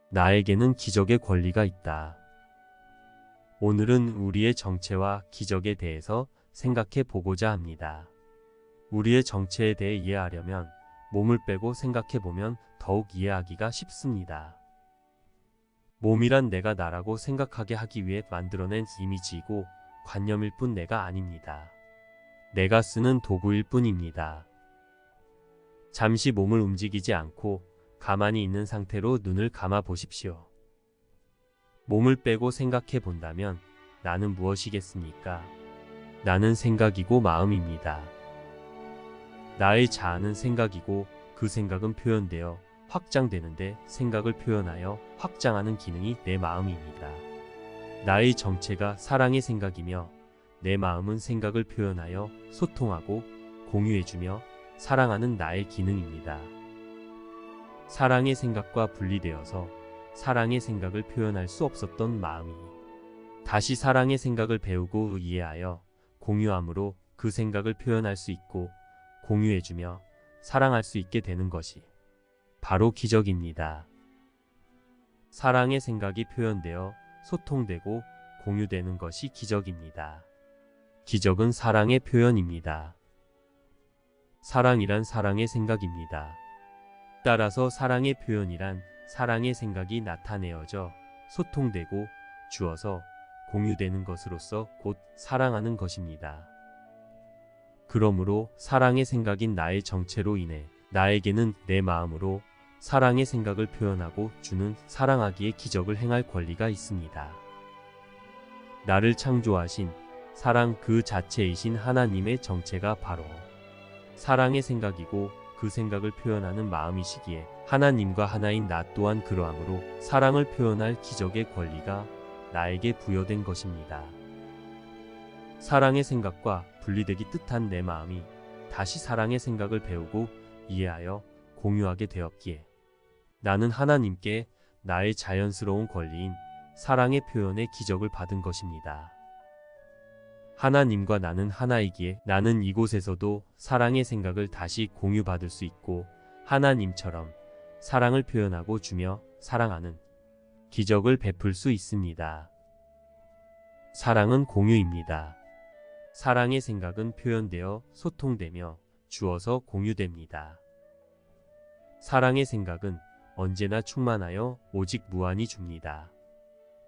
나에게는 기적의 권리가 있다. 오늘은 우리의 정체와 기적에 대해서 생각해 보고자 합니다. 우리의 정체에 대해 이해하려면 몸을 빼고 생각해 보면 더욱 이해하기가 쉽습니다. 몸이란 내가 나라고 생각하게 하기 위해 만들어낸 이미지이고 관념일 뿐 내가 아닙니다. 내가 쓰는 도구일 뿐입니다. 잠시 몸을 움직이지 않고 가만히 있는 상태로 눈을 감아 보십시오. 몸을 빼고 생각해 본다면 나는 무엇이겠습니까? 나는 생각이고 마음입니다. 나의 자아는 생각이고 그 생각은 표현되어 확장되는데 생각을 표현하여 확장하는 기능이 내 마음입니다. 나의 정체가 사랑의 생각이며 내 마음은 생각을 표현하여 소통하고 공유해주며 사랑하는 나의 기능입니다. 사랑의 생각과 분리되어서 사랑의 생각을 표현할 수 없었던 마음이 다시 사랑의 생각을 배우고 이해하여 공유함으로 그 생각을 표현할 수 있고 공유해주며 사랑할 수 있게 되는 것이 바로 기적입니다. 사랑의 생각이 표현되어 소통되고 공유되는 것이 기적입니다. 기적은 사랑의 표현입니다. 사랑이란 사랑의 생각입니다. 따라서 사랑의 표현이란 사랑의 생각이 나타내어져 소통되고 주어서 공유되는 것으로서 곧 사랑하는 것입니다. 그러므로 사랑의 생각인 나의 정체로 인해 나에게는 내 마음으로 사랑의 생각을 표현하고 주는 사랑하기의 기적을 행할 권리가 있습니다. 나를 창조하신 사랑 그 자체이신 하나님의 정체가 바로 사랑의 생각이고 그 생각을 표현하는 마음이시기에 하나님과 하나인 나 또한 그러함으로 사랑을 표현할 기적의 권리가 나에게 부여된 것입니다. 사랑의 생각과 분리되기 뜻한 내 마음이 다시 사랑의 생각을 배우고 이해하여 공유하게 되었기에 나는 하나님께 나의 자연스러운 권리인 사랑의 표현의 기적을 받은 것입니다. 하나님과 나는 하나이기에 나는 이곳에서도 사랑의 생각을 다시 공유받을 수 있고 하나님처럼 사랑을 표현하고 주며 사랑하는 기적을 베풀 수 있습니다. 사랑은 공유입니다. 사랑의 생각은 표현되어 소통되며 주어서 공유됩니다. 사랑의 생각은 언제나 충만하여 오직 무한히 줍니다.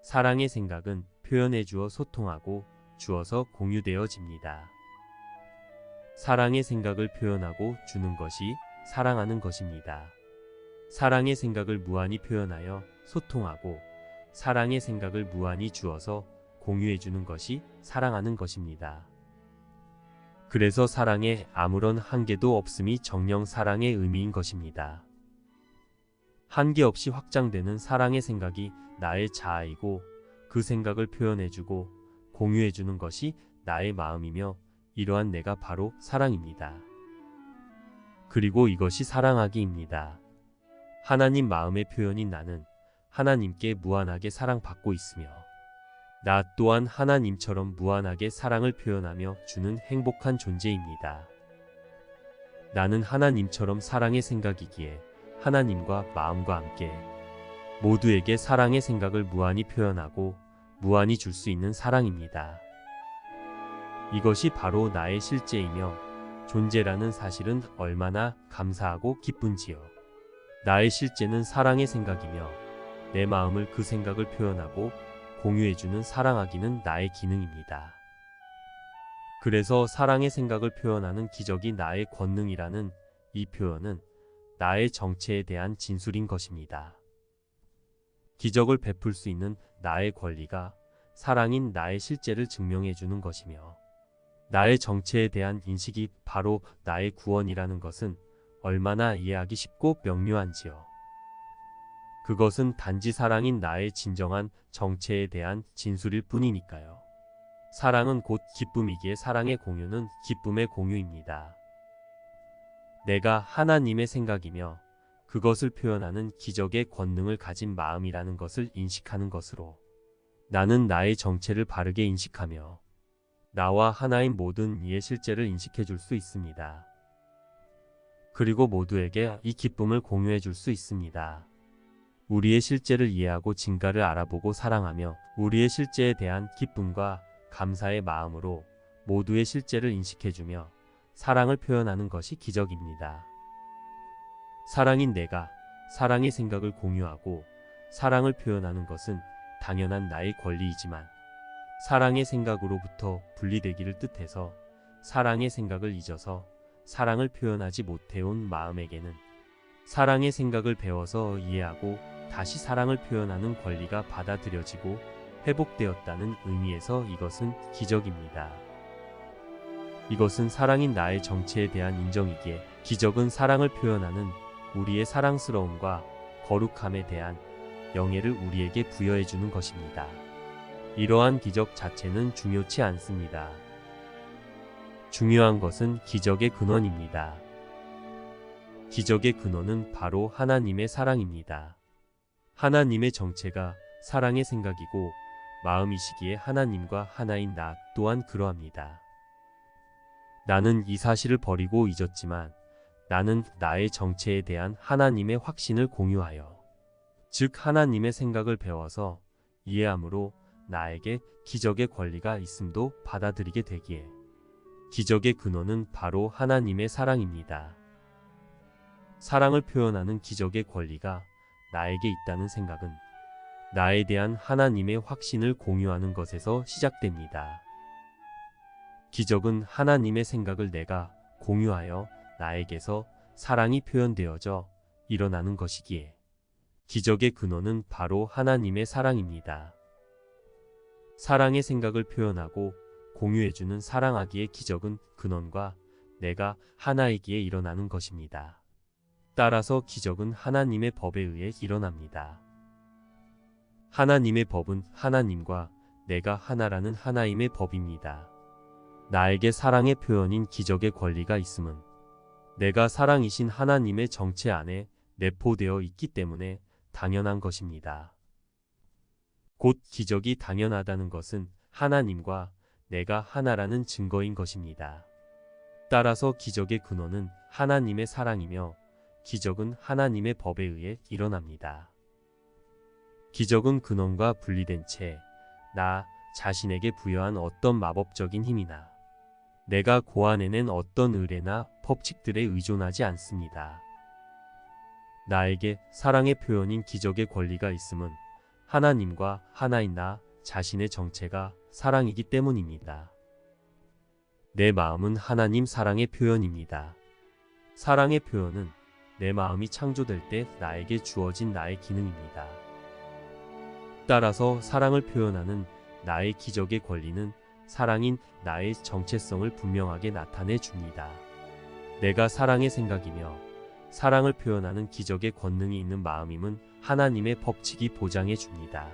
사랑의 생각은 표현해 주어 소통하고 주어서 공유되어집니다. 사랑의 생각을 표현하고 주는 것이 사랑하는 것입니다. 사랑의 생각을 무한히 표현하여 소통하고 사랑의 생각을 무한히 주어서 공유해 주는 것이 사랑하는 것입니다. 그래서 사랑에 아무런 한계도 없음이 정녕 사랑의 의미인 것입니다. 한계 없이 확장되는 사랑의 생각이 나의 자아이고 그 생각을 표현해주고 공유해주는 것이 나의 마음이며 이러한 내가 바로 사랑입니다. 그리고 이것이 사랑하기입니다. 하나님 마음의 표현인 나는 하나님께 무한하게 사랑받고 있으며 나 또한 하나님처럼 무한하게 사랑을 표현하며 주는 행복한 존재입니다. 나는 하나님처럼 사랑의 생각이기에 하나님과 마음과 함께 모두에게 사랑의 생각을 무한히 표현하고 무한히 줄 수 있는 사랑입니다. 이것이 바로 나의 실제이며 존재라는 사실은 얼마나 감사하고 기쁜지요. 나의 실제는 사랑의 생각이며 내 마음을 그 생각을 표현하고 공유해주는 사랑하기는 나의 기능입니다. 그래서 사랑의 생각을 표현하는 기적이 나의 권능이라는 이 표현은 나의 정체에 대한 진술인 것입니다. 기적을 베풀 수 있는 나의 권리가 사랑인 나의 실제를 증명해주는 것이며 나의 정체에 대한 인식이 바로 나의 구원이라는 것은 얼마나 이해하기 쉽고 명료한지요. 그것은 단지 사랑인 나의 진정한 정체에 대한 진술일 뿐이니까요. 사랑은 곧 기쁨이기에 사랑의 공유는 기쁨의 공유입니다. 내가 하나님의 생각이며 그것을 표현하는 기적의 권능을 가진 마음이라는 것을 인식하는 것으로 나는 나의 정체를 바르게 인식하며 나와 하나인 모든 이의 실제를 인식해 줄 수 있습니다. 그리고 모두에게 이 기쁨을 공유해 줄 수 있습니다. 우리의 실제를 이해하고 진가를 알아보고 사랑하며 우리의 실제에 대한 기쁨과 감사의 마음으로 모두의 실제를 인식해주며 사랑을 표현하는 것이 기적입니다. 사랑인 내가 사랑의 생각을 공유하고 사랑을 표현하는 것은 당연한 나의 권리이지만 사랑의 생각으로부터 분리되기를 뜻해서 사랑의 생각을 잊어서 사랑을 표현하지 못해온 마음에게는 사랑의 생각을 배워서 이해하고 다시 사랑을 표현하는 권리가 받아들여지고 회복되었다는 의미에서 이것은 기적입니다. 이것은 사랑인 나의 정체에 대한 인정이기에 기적은 사랑을 표현하는 우리의 사랑스러움과 거룩함에 대한 영예를 우리에게 부여해주는 것입니다. 이러한 기적 자체는 중요치 않습니다. 중요한 것은 기적의 근원입니다. 기적의 근원은 바로 하나님의 사랑입니다. 하나님의 정체가 사랑의 생각이고 마음이시기에 하나님과 하나인 나 또한 그러합니다. 나는 이 사실을 버리고 잊었지만 나는 나의 정체에 대한 하나님의 확신을 공유하여 즉 하나님의 생각을 배워서 이해함으로 나에게 기적의 권리가 있음도 받아들이게 되기에 기적의 근원은 바로 하나님의 사랑입니다. 사랑을 표현하는 기적의 권리가 나에게 있다는 생각은 나에 대한 하나님의 확신을 공유하는 것에서 시작됩니다. 기적은 하나님의 생각을 내가 공유하여 나에게서 사랑이 표현되어져 일어나는 것이기에 기적의 근원은 바로 하나님의 사랑입니다. 사랑의 생각을 표현하고 공유해주는 사랑하기의 기적은 근원과 내가 하나이기에 일어나는 것입니다. 따라서 기적은 하나님의 법에 의해 일어납니다. 하나님의 법은 하나님과 내가 하나라는 하나임의 법입니다. 나에게 사랑의 표현인 기적의 권리가 있음은 내가 사랑이신 하나님의 정체 안에 내포되어 있기 때문에 당연한 것입니다. 곧 기적이 당연하다는 것은 하나님과 내가 하나라는 증거인 것입니다. 따라서 기적의 근원은 하나님의 사랑이며 기적은 하나님의 법에 의해 일어납니다. 기적은 근원과 분리된 채 나 자신에게 부여한 어떤 마법적인 힘이나 내가 고안해낸 어떤 의례나 법칙들에 의존하지 않습니다. 나에게 사랑의 표현인 기적의 권리가 있음은 하나님과 하나인 나 자신의 정체가 사랑이기 때문입니다. 내 마음은 하나님 사랑의 표현입니다. 사랑의 표현은 내 마음이 창조될 때 나에게 주어진 나의 기능입니다. 따라서 사랑을 표현하는 나의 기적의 권리는 사랑인 나의 정체성을 분명하게 나타내 줍니다. 내가 사랑의 생각이며 사랑을 표현하는 기적의 권능이 있는 마음임은 하나님의 법칙이 보장해 줍니다.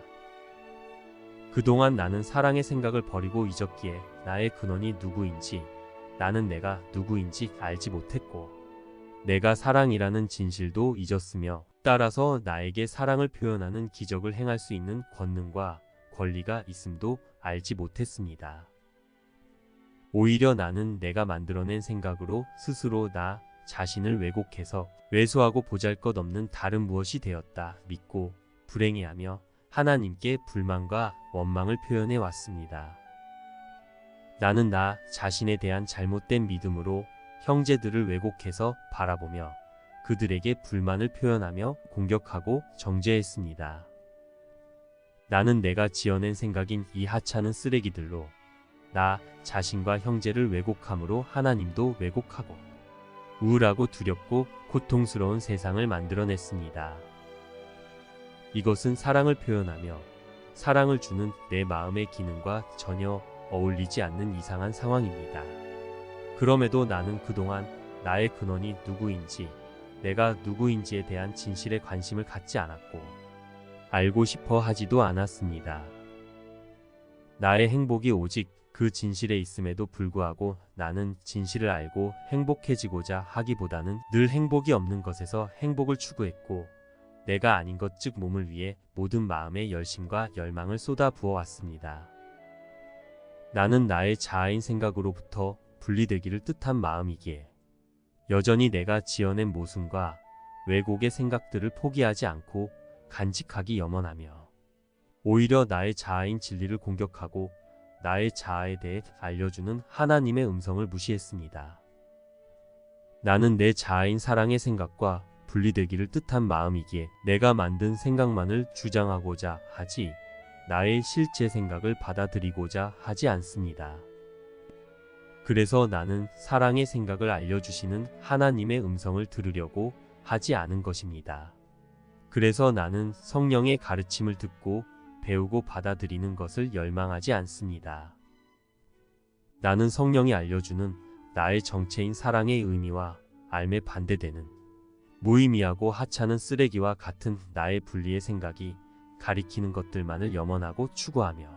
그동안 나는 사랑의 생각을 버리고 잊었기에 나의 근원이 누구인지 나는 내가 누구인지 알지 못했고 내가 사랑이라는 진실도 잊었으며 따라서 나에게 사랑을 표현하는 기적을 행할 수 있는 권능과 권리가 있음도 알지 못했습니다. 오히려 나는 내가 만들어낸 생각으로 스스로 나 자신을 왜곡해서 왜소하고 보잘것없는 다른 무엇이 되었다 믿고 불행해하며 하나님께 불만과 원망을 표현해 왔습니다. 나는 나 자신에 대한 잘못된 믿음으로 형제들을 왜곡해서 바라보며 그들에게 불만을 표현하며 공격하고 정죄했습니다. 나는 내가 지어낸 생각인 이 하찮은 쓰레기들로 나 자신과 형제를 왜곡함으로 하나님도 왜곡하고 우울하고 두렵고 고통스러운 세상을 만들어냈습니다. 이것은 사랑을 표현하며 사랑을 주는 내 마음의 기능과 전혀 어울리지 않는 이상한 상황입니다. 그럼에도 나는 그동안 나의 근원이 누구인지 내가 누구인지에 대한 진실에 관심을 갖지 않았고 알고 싶어 하지도 않았습니다. 나의 행복이 오직 그 진실에 있음에도 불구하고 나는 진실을 알고 행복해지고자 하기보다는 늘 행복이 없는 것에서 행복을 추구했고 내가 아닌 것 즉 몸을 위해 모든 마음의 열심과 열망을 쏟아 부어왔습니다. 나는 나의 자아인 생각으로부터 분리되기를 뜻한 마음이기에 여전히 내가 지어낸 모순과 왜곡의 생각들을 포기하지 않고 간직하기 염원하며 오히려 나의 자아인 진리를 공격하고 나의 자아에 대해 알려주는 하나님의 음성을 무시했습니다. 나는 내 자아인 사랑의 생각과 분리되기를 뜻한 마음이기에 내가 만든 생각만을 주장하고자 하지 나의 실제 생각을 받아들이고자 하지 않습니다. 그래서 나는 사랑의 생각을 알려주시는 하나님의 음성을 들으려고 하지 않은 것입니다. 그래서 나는 성령의 가르침을 듣고 배우고 받아들이는 것을 열망하지 않습니다. 나는 성령이 알려주는 나의 정체인 사랑의 의미와 삶에 반대되는 무의미하고 하찮은 쓰레기와 같은 나의 분리의 생각이 가리키는 것들만을 염원하고 추구하며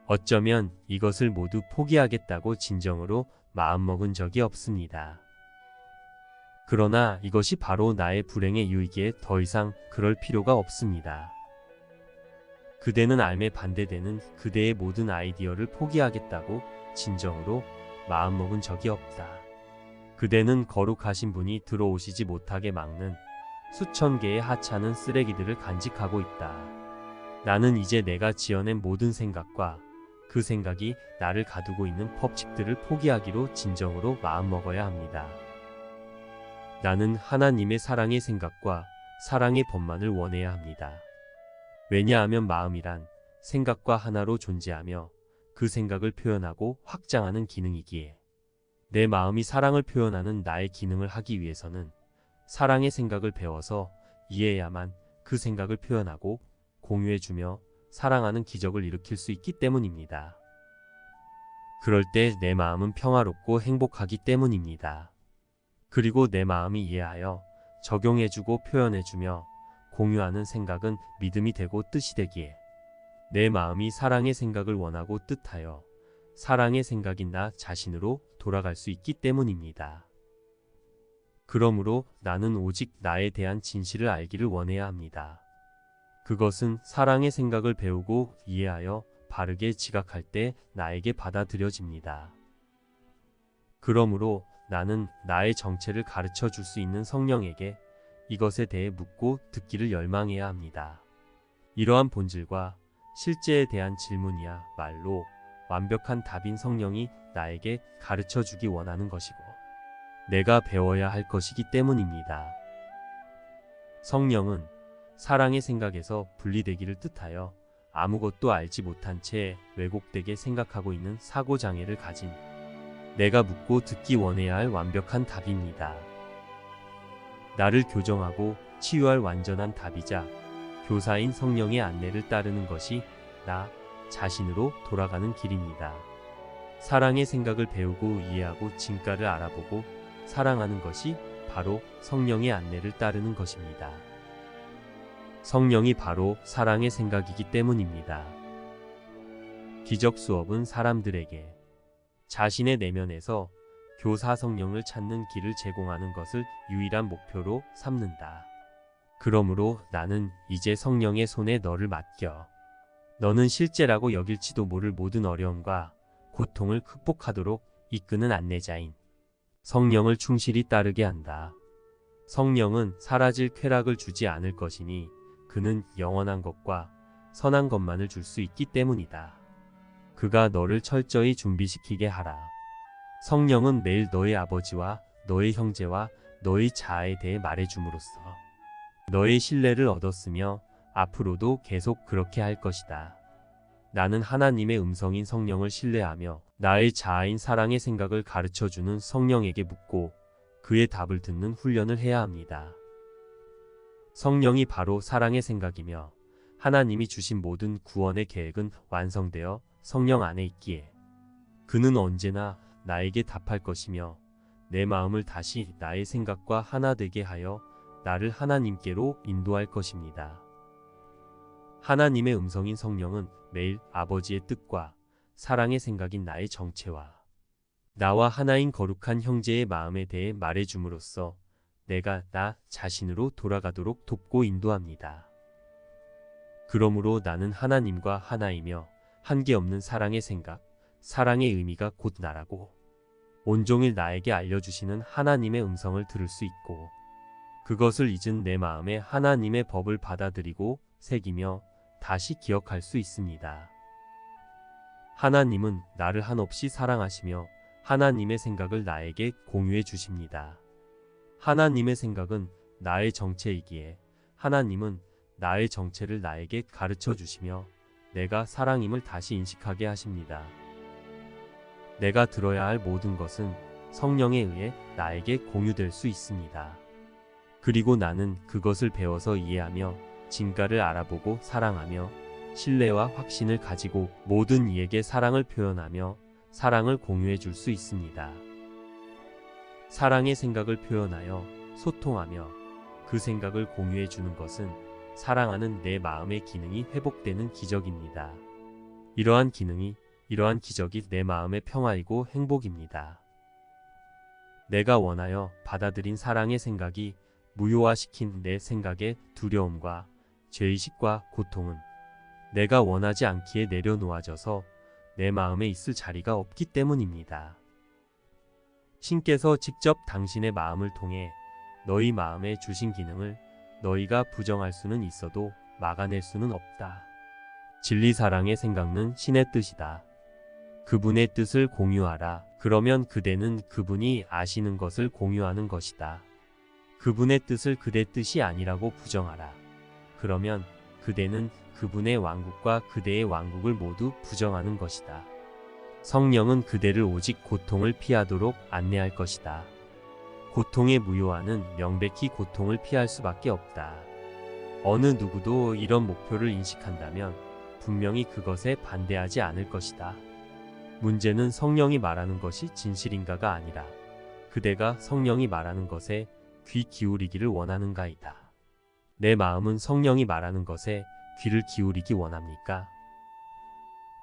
어쩌면 이것을 모두 포기하겠다고 진정으로 마음먹은 적이 없습니다. 그러나 이것이 바로 나의 불행의 이유이기에 더 이상 그럴 필요가 없습니다. 그대는 삶에 반대되는 그대의 모든 아이디어를 포기하겠다고 진정으로 마음먹은 적이 없다. 그대는 거룩하신 분이 들어오시지 못하게 막는 수천 개의 하찮은 쓰레기들을 간직하고 있다. 나는 이제 내가 지어낸 모든 생각과 그 생각이 나를 가두고 있는 법칙들을 포기하기로 진정으로 마음먹어야 합니다. 나는 하나님의 사랑의 생각과 사랑의 법만을 원해야 합니다. 왜냐하면 마음이란 생각과 하나로 존재하며 그 생각을 표현하고 확장하는 기능이기에 내 마음이 사랑을 표현하는 나의 기능을 하기 위해서는 사랑의 생각을 배워서 이해해야만 그 생각을 표현하고 공유해주며 사랑하는 기적을 일으킬 수 있기 때문입니다. 그럴 때 내 마음은 평화롭고 행복하기 때문입니다. 그리고 내 마음이 이해하여 적용해주고 표현해주며 공유하는 생각은 믿음이 되고 뜻이 되기에 내 마음이 사랑의 생각을 원하고 뜻하여 사랑의 생각인 나 자신으로 돌아갈 수 있기 때문입니다. 그러므로 나는 오직 나에 대한 진실을 알기를 원해야 합니다. 그것은 사랑의 생각을 배우고 이해하여 바르게 지각할 때 나에게 받아들여집니다. 그러므로 나는 나의 정체를 가르쳐 줄 수 있는 성령에게 이것에 대해 묻고 듣기를 열망해야 합니다. 이러한 본질과 실제에 대한 질문이야 말로 완벽한 답인 성령이 나에게 가르쳐 주기 원하는 것이고 내가 배워야 할 것이기 때문입니다. 성령은 사랑의 생각에서 분리되기를 뜻하여 아무것도 알지 못한 채 왜곡되게 생각하고 있는 사고장애를 가진 내가 묻고 듣기 원해야 할 완벽한 답입니다. 나를 교정하고 치유할 완전한 답이자 교사인 성령의 안내를 따르는 것이 나 자신으로 돌아가는 길입니다. 사랑의 생각을 배우고 이해하고 진가를 알아보고 사랑하는 것이 바로 성령의 안내를 따르는 것입니다. 성령이 바로 사랑의 생각이기 때문입니다. 기적 수업은 사람들에게 자신의 내면에서 교사 성령을 찾는 길을 제공하는 것을 유일한 목표로 삼는다. 그러므로 나는 이제 성령의 손에 너를 맡겨 너는 실제라고 여길지도 모를 모든 어려움과 고통을 극복하도록 이끄는 안내자인 성령을 충실히 따르게 한다. 성령은 사라질 쾌락을 주지 않을 것이니 그는 영원한 것과 선한 것만을 줄 수 있기 때문이다. 그가 너를 철저히 준비시키게 하라. 성령은 매일 너의 아버지와 너의 형제와 너의 자아에 대해 말해줌으로써 너의 신뢰를 얻었으며 앞으로도 계속 그렇게 할 것이다. 나는 하나님의 음성인 성령을 신뢰하며 나의 자아인 사랑의 생각을 가르쳐주는 성령에게 묻고 그의 답을 듣는 훈련을 해야 합니다. 성령이 바로 사랑의 생각이며 하나님이 주신 모든 구원의 계획은 완성되어 성령 안에 있기에 그는 언제나 나에게 답할 것이며 내 마음을 다시 나의 생각과 하나 되게 하여 나를 하나님께로 인도할 것입니다. 하나님의 음성인 성령은 매일 아버지의 뜻과 사랑의 생각인 나의 정체와 나와 하나인 거룩한 형제의 마음에 대해 말해줌으로써 내가 나 자신으로 돌아가도록 돕고 인도합니다. 그러므로 나는 하나님과 하나이며 한계없는 사랑의 생각, 사랑의 의미가 곧 나라고 온종일 나에게 알려주시는 하나님의 음성을 들을 수 있고 그것을 잊은 내 마음에 하나님의 법을 받아들이고 새기며 다시 기억할 수 있습니다. 하나님은 나를 한없이 사랑하시며 하나님의 생각을 나에게 공유해 주십니다. 하나님의 생각은 나의 정체이기에 하나님은 나의 정체를 나에게 가르쳐 주시며 내가 사랑임을 다시 인식하게 하십니다. 내가 들어야 할 모든 것은 성령에 의해 나에게 공유될 수 있습니다. 그리고 나는 그것을 배워서 이해하며 진가를 알아보고 사랑하며 신뢰와 확신을 가지고 모든 이에게 사랑을 표현하며 사랑을 공유해 줄 수 있습니다. 사랑의 생각을 표현하여 소통하며 그 생각을 공유해 주는 것은 사랑하는 내 마음의 기능이 회복되는 기적입니다. 이러한 기적이 내 마음의 평화이고 행복입니다. 내가 원하여 받아들인 사랑의 생각이 무효화시킨 내 생각의 두려움과 죄의식과 고통은 내가 원하지 않기에 내려놓아져서 내 마음에 있을 자리가 없기 때문입니다. 신께서 직접 당신의 마음을 통해 너희 마음에 주신 기능을 너희가 부정할 수는 있어도 막아낼 수는 없다. 진리 사랑의 생각은 신의 뜻이다. 그분의 뜻을 공유하라. 그러면 그대는 그분이 아시는 것을 공유하는 것이다. 그분의 뜻을 그대 뜻이 아니라고 부정하라. 그러면 그대는 그분의 왕국과 그대의 왕국을 모두 부정하는 것이다. 성령은 그대를 오직 고통을 피하도록 안내할 것이다. 고통의 무효화는 명백히 고통을 피할 수밖에 없다. 어느 누구도 이런 목표를 인식한다면 분명히 그것에 반대하지 않을 것이다. 문제는 성령이 말하는 것이 진실인가가 아니라 그대가 성령이 말하는 것에 귀 기울이기를 원하는가이다. 내 마음은 성령이 말하는 것에 귀를 기울이기 원합니까?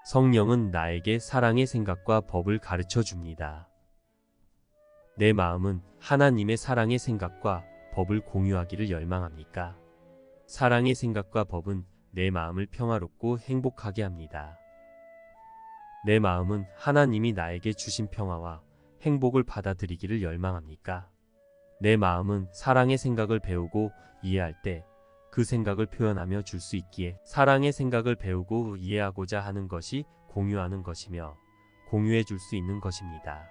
성령은 나에게 사랑의 생각과 법을 가르쳐 줍니다. 내 마음은 하나님의 사랑의 생각과 법을 공유하기를 열망합니까? 사랑의 생각과 법은 내 마음을 평화롭고 행복하게 합니다. 내 마음은 하나님이 나에게 주신 평화와 행복을 받아들이기를 열망합니까? 내 마음은 사랑의 생각을 배우고 이해할 때 그 생각을 표현하며 줄 수 있기에 사랑의 생각을 배우고 이해하고자 하는 것이 공유하는 것이며 공유해 줄 수 있는 것입니다.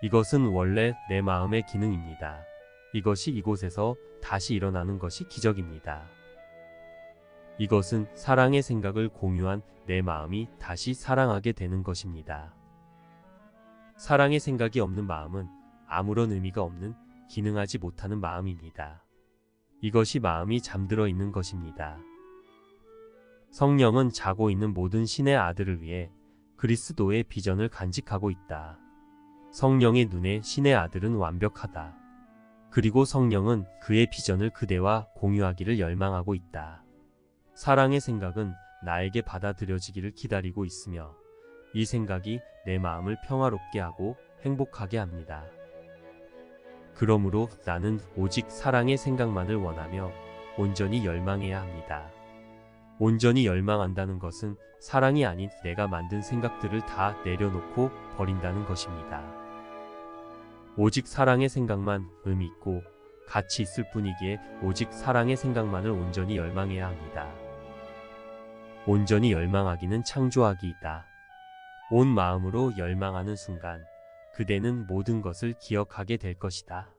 이것은 원래 내 마음의 기능입니다. 이것이 이곳에서 다시 일어나는 것이 기적입니다. 이것은 사랑의 생각을 공유한 내 마음이 다시 사랑하게 되는 것입니다. 사랑의 생각이 없는 마음은 아무런 의미가 없는 기능하지 못하는 마음입니다. 이것이 마음이 잠들어 있는 것입니다. 성령은 자고 있는 모든 신의 아들을 위해 그리스도의 비전을 간직하고 있다. 성령의 눈에 신의 아들은 완벽하다. 그리고 성령은 그의 비전을 그대와 공유하기를 열망하고 있다. 사랑의 생각은 나에게 받아들여지기를 기다리고 있으며 이 생각이 내 마음을 평화롭게 하고 행복하게 합니다. 그러므로 나는 오직 사랑의 생각만을 원하며 온전히 열망해야 합니다. 온전히 열망한다는 것은 사랑이 아닌 내가 만든 생각들을 다 내려놓고 버린다는 것입니다. 오직 사랑의 생각만 의미 있고 가치 있을 뿐이기에 오직 사랑의 생각만을 온전히 열망해야 합니다. 온전히 열망하기는 창조하기이다. 온 마음으로 열망하는 순간 그대는 모든 것을 기억하게 될 것이다.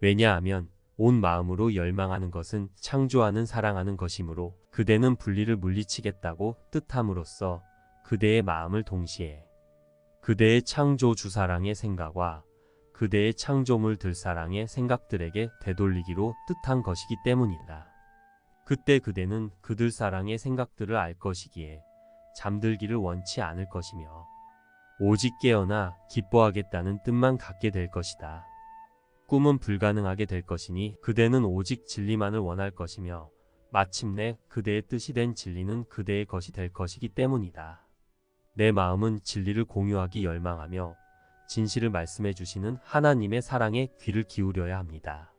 왜냐하면 온 마음으로 열망하는 것은 창조하는 사랑하는 것이므로 그대는 분리를 물리치겠다고 뜻함으로써 그대의 마음을 동시에 그대의 창조주 사랑의 생각과 그대의 창조물들 사랑의 생각들에게 되돌리기로 뜻한 것이기 때문이다. 그때 그대는 그들 사랑의 생각들을 알 것이기에 잠들기를 원치 않을 것이며 오직 깨어나 기뻐하겠다는 뜻만 갖게 될 것이다. 꿈은 불가능하게 될 것이니 그대는 오직 진리만을 원할 것이며 마침내 그대의 뜻이 된 진리는 그대의 것이 될 것이기 때문이다. 내 마음은 진리를 공유하기 열망하며 진실을 말씀해 주시는 하나님의 사랑에 귀를 기울여야 합니다.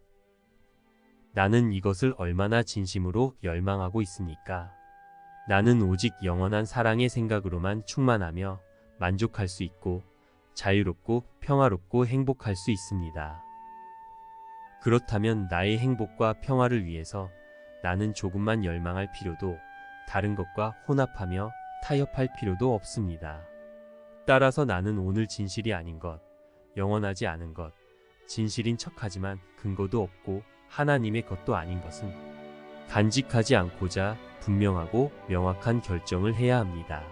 나는 이것을 얼마나 진심으로 열망하고 있습니까? 나는 오직 영원한 사랑의 생각으로만 충만하며 만족할 수 있고 자유롭고 평화롭고 행복할 수 있습니다. 그렇다면 나의 행복과 평화를 위해서 나는 조금만 열망할 필요도 다른 것과 혼합하며 타협할 필요도 없습니다. 따라서 나는 오늘 진실이 아닌 것, 영원하지 않은 것, 진실인 척하지만 근거도 없고 하나님의 것도 아닌 것은 간직하지 않고자 분명하고 명확한 결정을 해야 합니다.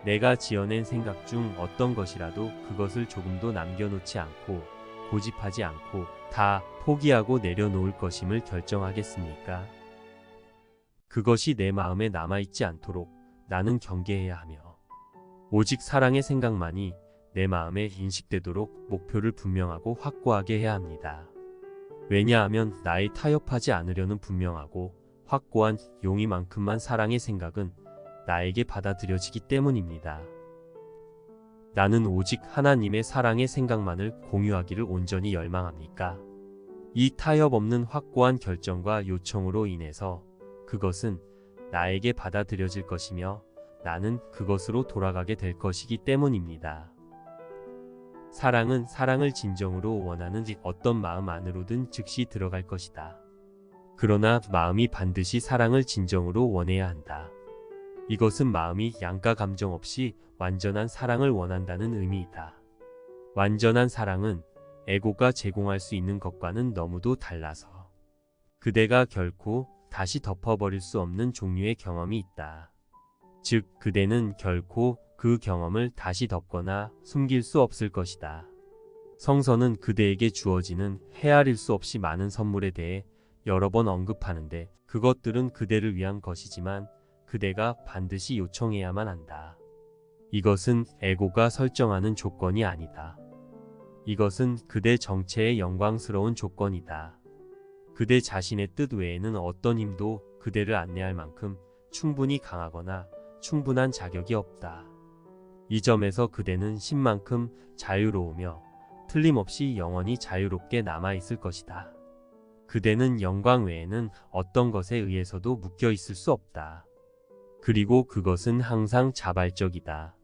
내가 지어낸 생각 중 어떤 것이라도 그것을 조금도 남겨놓지 않고 고집하지 않고 다 포기하고 내려놓을 것임을 결정하겠습니까? 그것이 내 마음에 남아있지 않도록 나는 경계해야 하며 오직 사랑의 생각만이 내 마음에 인식되도록 목표를 분명하고 확고하게 해야 합니다. 왜냐하면 나의 타협하지 않으려는 분명하고 확고한 용의만큼만 사랑의 생각은 나에게 받아들여지기 때문입니다. 나는 오직 하나님의 사랑의 생각만을 공유하기를 온전히 열망합니까? 이 타협 없는 확고한 결정과 요청으로 인해서 그것은 나에게 받아들여질 것이며 나는 그것으로 돌아가게 될 것이기 때문입니다. 사랑은 사랑을 진정으로 원하는 어떤 마음 안으로든 즉시 들어갈 것이다. 그러나 마음이 반드시 사랑을 진정으로 원해야 한다. 이것은 마음이 양가 감정 없이 완전한 사랑을 원한다는 의미이다. 완전한 사랑은 에고가 제공할 수 있는 것과는 너무도 달라서 그대가 결코 다시 덮어버릴 수 없는 종류의 경험이 있다. 즉, 그대는 결코 그 경험을 다시 덮거나 숨길 수 없을 것이다. 성서는 그대에게 주어지는 헤아릴 수 없이 많은 선물에 대해 여러 번 언급하는데 그것들은 그대를 위한 것이지만 그대가 반드시 요청해야만 한다. 이것은 에고가 설정하는 조건이 아니다. 이것은 그대 정체의 영광스러운 조건이다. 그대 자신의 뜻 외에는 어떤 힘도 그대를 안내할 만큼 충분히 강하거나 충분한 자격이 없다. 이 점에서 그대는 신만큼 자유로우며 틀림없이 영원히 자유롭게 남아있을 것이다. 그대는 영광 외에는 어떤 것에 의해서도 묶여 있을 수 없다. 그리고 그것은 항상 자발적이다.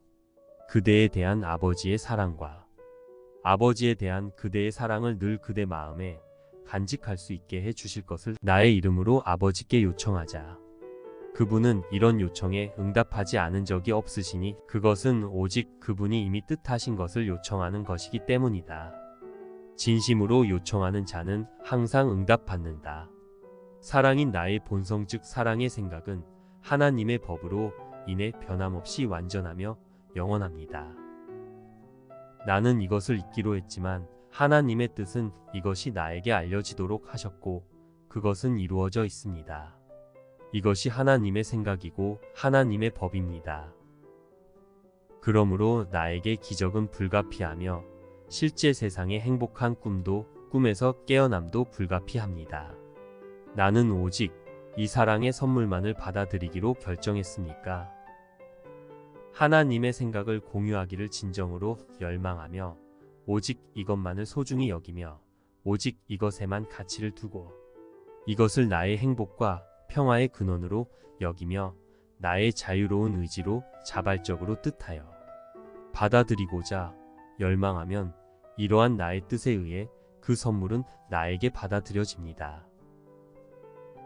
그대에 대한 아버지의 사랑과 아버지에 대한 그대의 사랑을 늘 그대 마음에 간직할 수 있게 해 주실 것을 나의 이름으로 아버지께 요청하자. 그분은 이런 요청에 응답하지 않은 적이 없으시니 그것은 오직 그분이 이미 뜻하신 것을 요청하는 것이기 때문이다. 진심으로 요청하는 자는 항상 응답받는다. 사랑인 나의 본성 즉 사랑의 생각은 하나님의 법으로 인해 변함없이 완전하며 영원합니다. 나는 이것을 잊기로 했지만 하나님의 뜻은 이것이 나에게 알려지도록 하셨고 그것은 이루어져 있습니다. 이것이 하나님의 생각이고 하나님의 법입니다. 그러므로 나에게 기적은 불가피하며 실제 세상의 행복한 꿈도 꿈에서 깨어남도 불가피합니다. 나는 오직 이 사랑의 선물만을 받아들이기로 결정했으니까. 하나님의 생각을 공유하기를 진정으로 열망하며 오직 이것만을 소중히 여기며 오직 이것에만 가치를 두고 이것을 나의 행복과 평화의 근원으로 여기며 나의 자유로운 의지로 자발적으로 뜻하여 받아들이고자 열망하면 이러한 나의 뜻에 의해 그 선물은 나에게 받아들여집니다.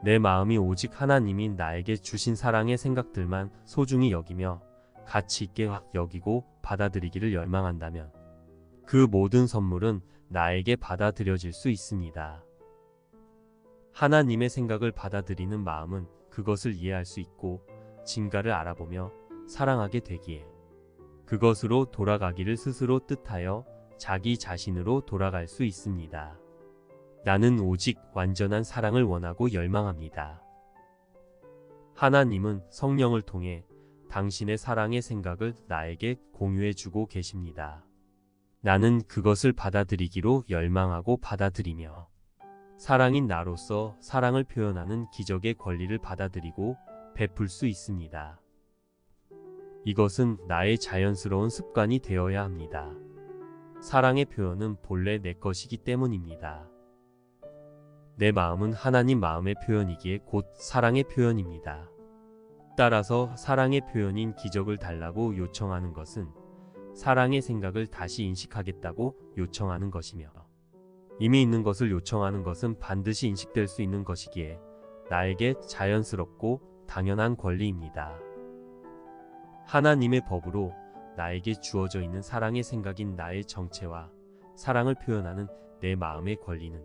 내 마음이 오직 하나님이 나에게 주신 사랑의 생각들만 소중히 여기며 가치 있게 여기고 받아들이기를 열망한다면 그 모든 선물은 나에게 받아들여질 수 있습니다. 하나님의 생각을 받아들이는 마음은 그것을 이해할 수 있고 진가를 알아보며 사랑하게 되기에 그것으로 돌아가기를 스스로 뜻하여 자기 자신으로 돌아갈 수 있습니다. 나는 오직 완전한 사랑을 원하고 열망합니다. 하나님은 성령을 통해 당신의 사랑의 생각을 나에게 공유해주고 계십니다. 나는 그것을 받아들이기로 열망하고 받아들이며 사랑인 나로서 사랑을 표현하는 기적의 권리를 받아들이고 베풀 수 있습니다. 이것은 나의 자연스러운 습관이 되어야 합니다. 사랑의 표현은 본래 내 것이기 때문입니다. 내 마음은 하나님 마음의 표현이기에 곧 사랑의 표현입니다. 따라서 사랑의 표현인 기적을 달라고 요청하는 것은 사랑의 생각을 다시 인식하겠다고 요청하는 것이며 이미 있는 것을 요청하는 것은 반드시 인식될 수 있는 것이기에 나에게 자연스럽고 당연한 권리입니다. 하나님의 법으로 나에게 주어져 있는 사랑의 생각인 나의 정체와 사랑을 표현하는 내 마음의 권리는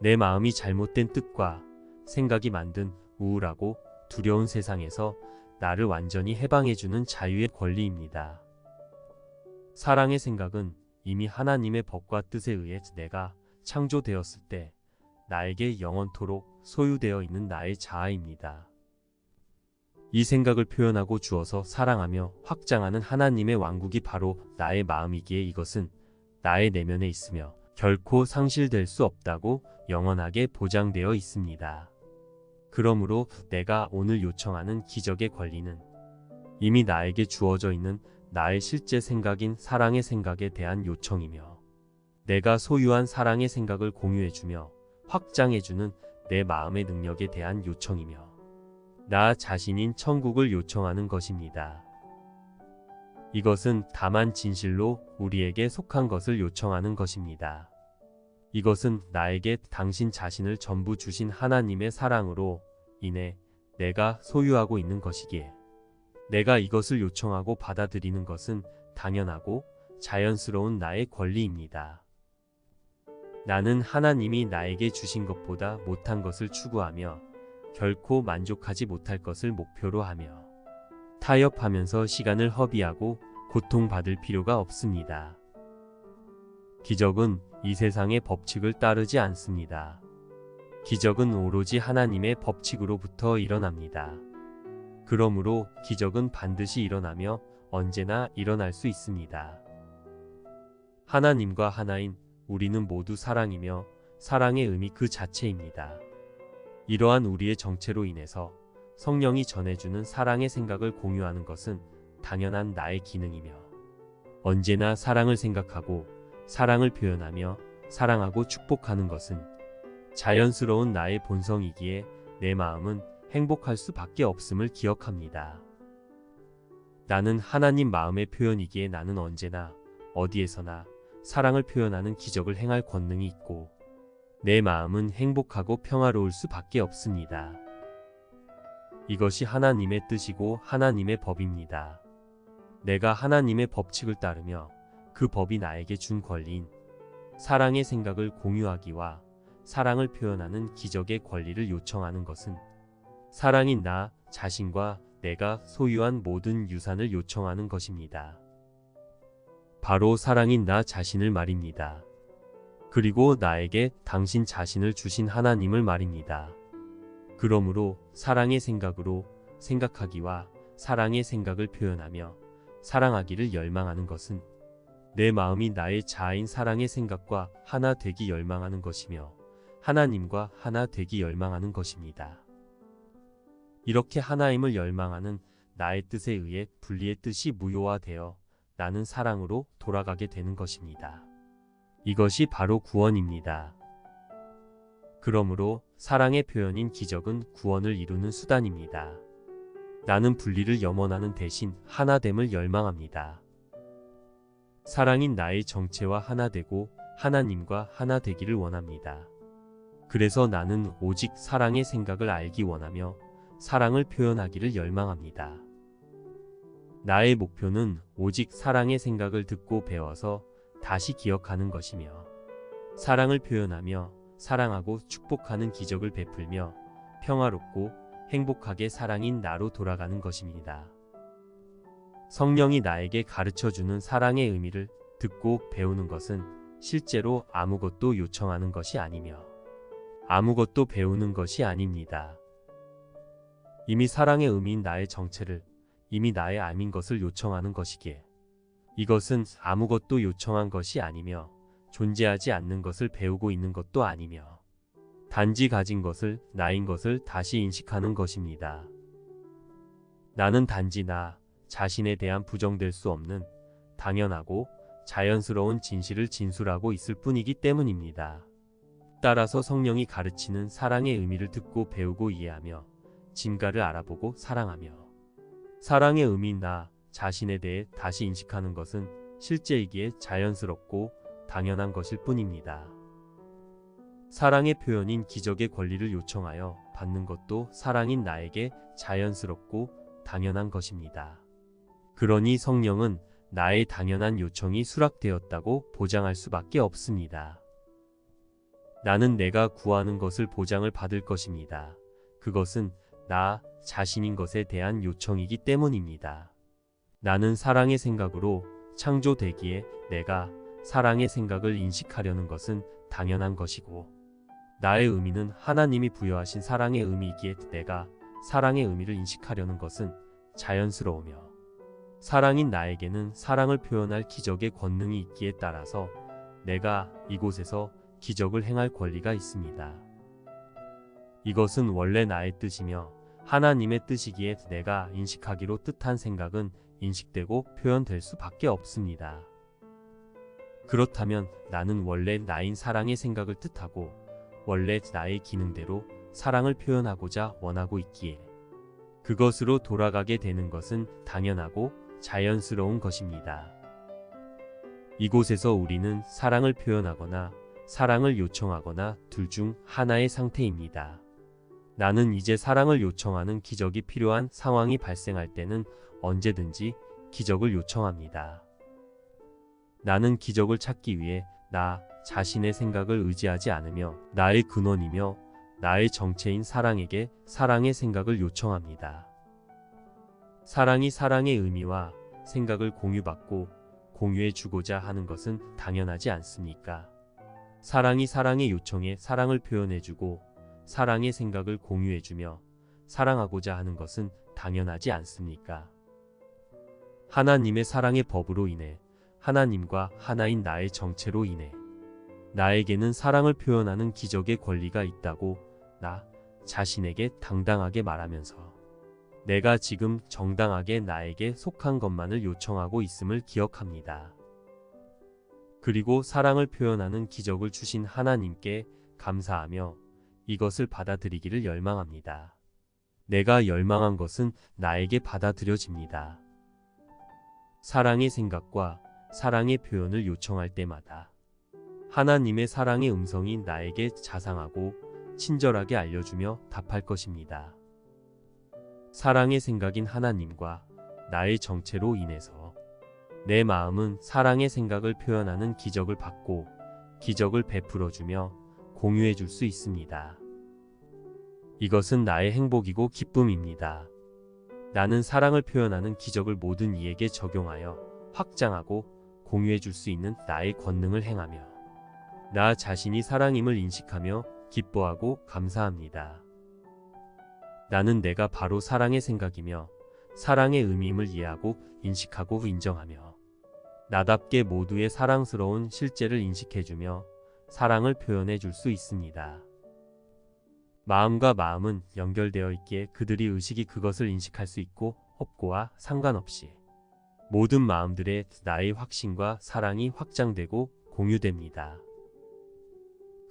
내 마음이 잘못된 뜻과 생각이 만든 우울하고 두려운 세상에서 나를 완전히 해방해주는 자유의 권리입니다. 사랑의 생각은 이미 하나님의 법과 뜻에 의해 내가 창조되었을 때 나에게 영원토록 소유되어 있는 나의 자아입니다. 이 생각을 표현하고 주어서 사랑하며 확장하는 하나님의 왕국이 바로 나의 마음이기에 이것은 나의 내면에 있으며 결코 상실될 수 없다고 영원하게 보장되어 있습니다. 그러므로 내가 오늘 요청하는 기적의 권리는 이미 나에게 주어져 있는 나의 실제 생각인 사랑의 생각에 대한 요청이며 내가 소유한 사랑의 생각을 공유해주며 확장해주는 내 마음의 능력에 대한 요청이며 나 자신인 천국을 요청하는 것입니다. 이것은 다만 진실로 우리에게 속한 것을 요청하는 것입니다. 이것은 나에게 당신 자신을 전부 주신 하나님의 사랑으로 인해 내가 소유하고 있는 것이기에 내가 이것을 요청하고 받아들이는 것은 당연하고 자연스러운 나의 권리입니다. 나는 하나님이 나에게 주신 것보다 못한 것을 추구하며 결코 만족하지 못할 것을 목표로 하며 타협하면서 시간을 허비하고 고통받을 필요가 없습니다. 기적은 이 세상의 법칙을 따르지 않습니다. 기적은 오로지 하나님의 법칙으로부터 일어납니다. 그러므로 기적은 반드시 일어나며 언제나 일어날 수 있습니다. 하나님과 하나인 우리는 모두 사랑이며 사랑의 의미 그 자체입니다. 이러한 우리의 정체로 인해서 성령이 전해주는 사랑의 생각을 공유하는 것은 당연한 나의 기능이며 언제나 사랑을 생각하고 사랑을 표현하며 사랑하고 축복하는 것은 자연스러운 나의 본성이기에 내 마음은 행복할 수밖에 없음을 기억합니다. 나는 하나님 마음의 표현이기에 나는 언제나 어디에서나 사랑을 표현하는 기적을 행할 권능이 있고 내 마음은 행복하고 평화로울 수밖에 없습니다. 이것이 하나님의 뜻이고 하나님의 법입니다. 내가 하나님의 법칙을 따르며 그 법이 나에게 준 권리인 사랑의 생각을 공유하기와 사랑을 표현하는 기적의 권리를 요청하는 것은 사랑인 나 자신과 내가 소유한 모든 유산을 요청하는 것입니다. 바로 사랑인 나 자신을 말입니다. 그리고 나에게 당신 자신을 주신 하나님을 말입니다. 그러므로 사랑의 생각으로 생각하기와 사랑의 생각을 표현하며 사랑하기를 열망하는 것은 내 마음이 나의 자아인 사랑의 생각과 하나 되기 열망하는 것이며 하나님과 하나 되기 열망하는 것입니다. 이렇게 하나임을 열망하는 나의 뜻에 의해 분리의 뜻이 무효화되어 나는 사랑으로 돌아가게 되는 것입니다. 이것이 바로 구원입니다. 그러므로 사랑의 표현인 기적은 구원을 이루는 수단입니다. 나는 분리를 염원하는 대신 하나됨을 열망합니다. 사랑인 나의 정체와 하나 되고 하나님과 하나 되기를 원합니다. 그래서 나는 오직 사랑의 생각을 알기 원하며 사랑을 표현하기를 열망합니다. 나의 목표는 오직 사랑의 생각을 듣고 배워서 다시 기억하는 것이며 사랑을 표현하며 사랑하고 축복하는 기적을 베풀며 평화롭고 행복하게 사랑인 나로 돌아가는 것입니다. 성령이 나에게 가르쳐주는 사랑의 의미를 듣고 배우는 것은 실제로 아무것도 요청하는 것이 아니며 아무것도 배우는 것이 아닙니다. 이미 사랑의 의미인 나의 정체를 이미 나의 암인 것을 요청하는 것이기에 이것은 아무것도 요청한 것이 아니며 존재하지 않는 것을 배우고 있는 것도 아니며 단지 가진 것을 나인 것을 다시 인식하는 것입니다. 나는 단지 나 자신에 대한 부정될 수 없는 당연하고 자연스러운 진실을 진술하고 있을 뿐이기 때문입니다. 따라서 성령이 가르치는 사랑의 의미를 듣고 배우고 이해하며 진가를 알아보고 사랑하며 사랑의 의미인 나 자신에 대해 다시 인식하는 것은 실제이기에 자연스럽고 당연한 것일 뿐입니다. 사랑의 표현인 기적의 권리를 요청하여 받는 것도 사랑인 나에게 자연스럽고 당연한 것입니다. 그러니 성령은 나의 당연한 요청이 수락되었다고 보장할 수밖에 없습니다. 나는 내가 구하는 것을 보장을 받을 것입니다. 그것은 나 자신인 것에 대한 요청이기 때문입니다. 나는 사랑의 생각으로 창조되기에 내가 사랑의 생각을 인식하려는 것은 당연한 것이고, 나의 의미는 하나님이 부여하신 사랑의 의미이기에 내가 사랑의 의미를 인식하려는 것은 자연스러우며, 사랑인 나에게는 사랑을 표현할 기적의 권능이 있기에 따라서 내가 이곳에서 기적을 행할 권리가 있습니다. 이것은 원래 나의 뜻이며 하나님의 뜻이기에 내가 인식하기로 뜻한 생각은 인식되고 표현될 수밖에 없습니다. 그렇다면 나는 원래 나인 사랑의 생각을 뜻하고 원래 나의 기능대로 사랑을 표현하고자 원하고 있기에 그것으로 돌아가게 되는 것은 당연하고 자연스러운 것입니다. 이곳에서 우리는 사랑을 표현하거나 사랑을 요청하거나 둘 중 하나의 상태입니다. 나는 이제 사랑을 요청하는 기적이 필요한 상황이 발생할 때는 언제든지 기적을 요청합니다. 나는 기적을 찾기 위해 나 자신의 생각을 의지하지 않으며 나의 근원이며 나의 정체인 사랑에게 사랑의 생각을 요청합니다. 사랑이 사랑의 의미와 생각을 공유받고 공유해 주고자 하는 것은 당연하지 않습니까? 사랑이 사랑의 요청에 사랑을 표현해주고 사랑의 생각을 공유해주며 사랑하고자 하는 것은 당연하지 않습니까? 하나님의 사랑의 법으로 인해 하나님과 하나인 나의 정체로 인해 나에게는 사랑을 표현하는 기적의 권리가 있다고 나 자신에게 당당하게 말하면서 내가 지금 정당하게 나에게 속한 것만을 요청하고 있음을 기억합니다. 그리고 사랑을 표현하는 기적을 주신 하나님께 감사하며 이것을 받아들이기를 열망합니다. 내가 열망한 것은 나에게 받아들여집니다. 사랑의 생각과 사랑의 표현을 요청할 때마다 하나님의 사랑의 음성이 나에게 자상하고 친절하게 알려주며 답할 것입니다. 사랑의 생각인 하나님과 나의 정체로 인해서 내 마음은 사랑의 생각을 표현하는 기적을 받고 기적을 베풀어주며 공유해 줄 수 있습니다. 이것은 나의 행복이고 기쁨입니다. 나는 사랑을 표현하는 기적을 모든 이에게 적용하여 확장하고 공유해 줄 수 있는 나의 권능을 행하며 나 자신이 사랑임을 인식하며 기뻐하고 감사합니다. 나는 내가 바로 사랑의 생각이며 사랑의 의미임을 이해하고 인식하고 인정하며 나답게 모두의 사랑스러운 실제를 인식해주며 사랑을 표현해 줄 수 있습니다. 마음과 마음은 연결되어 있기에 그들이 의식이 그것을 인식할 수 있고 없고와 상관없이 모든 마음들의 나의 확신과 사랑이 확장되고 공유됩니다.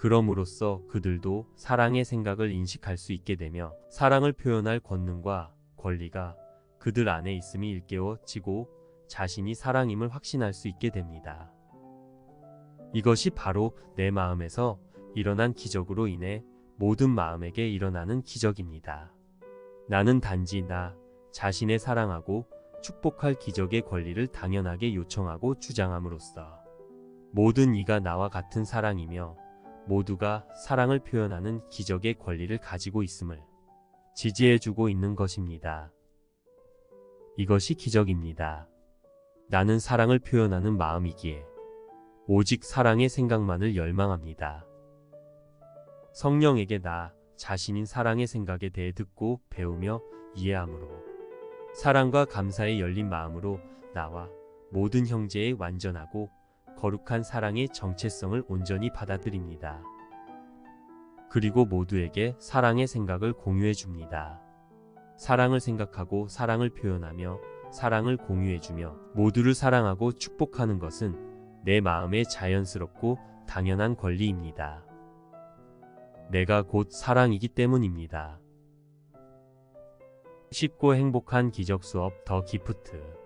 그럼으로써 그들도 사랑의 생각을 인식할 수 있게 되며 사랑을 표현할 권능과 권리가 그들 안에 있음이 일깨워지고 자신이 사랑임을 확신할 수 있게 됩니다. 이것이 바로 내 마음에서 일어난 기적으로 인해 모든 마음에게 일어나는 기적입니다. 나는 단지 나 자신의 사랑하고 축복할 기적의 권리를 당연하게 요청하고 주장함으로써 모든 이가 나와 같은 사랑이며 모두가 사랑을 표현하는 기적의 권리를 가지고 있음을 지지해주고 있는 것입니다. 이것이 기적입니다. 나는 사랑을 표현하는 마음이기에 오직 사랑의 생각만을 열망합니다. 성령에게 나 자신인 사랑의 생각에 대해 듣고 배우며 이해함으로 사랑과 감사에 열린 마음으로 나와 모든 형제의 완전하고 거룩한 사랑의 정체성을 온전히 받아들입니다. 그리고 모두에게 사랑의 생각을 공유해 줍니다. 사랑을 생각하고 사랑을 표현하며 사랑을 공유해 주며 모두를 사랑하고 축복하는 것은 내 마음의 자연스럽고 당연한 권리입니다. 내가 곧 사랑이기 때문입니다. 쉽고 행복한 기적 수업 더 기프트